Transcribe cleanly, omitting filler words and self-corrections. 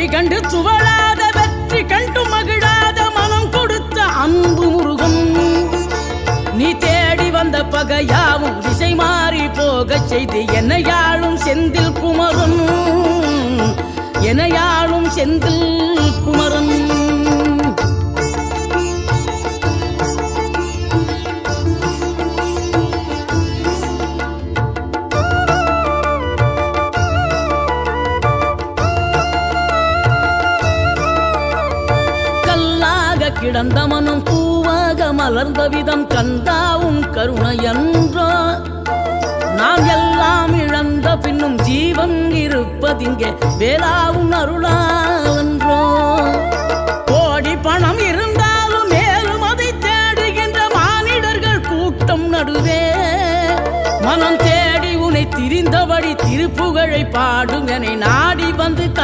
கண்டு துவளாத வெற்றி கண்டு மகிழாத மனம் கொடுத்த அன்பு முருகன் நீ தேடி வந்த பகையாவும் திசை மாறி போகச் செய்து என்னையாளும் செந்தில் குமரன் என்னையாளும் செந்தில் குமரன் கிடந்த மனம் பூவாக மலர்ந்த விதம் கந்தாவும் கருணையன்றோ நாம் எல்லாம் இழந்த பின்னும் ஜீவன் இருப்பதிங்கே வேளாவும் அருளாவென்றோ கோடி பணம் இருந்தாலும் மேலும் அதை தேடுகின்ற மானிடர்கள் கூட்டம் நடுவே மனம் தேடி உன்னை திரிந்தபடி திருப்புகழை பாடும் என நாடி வந்து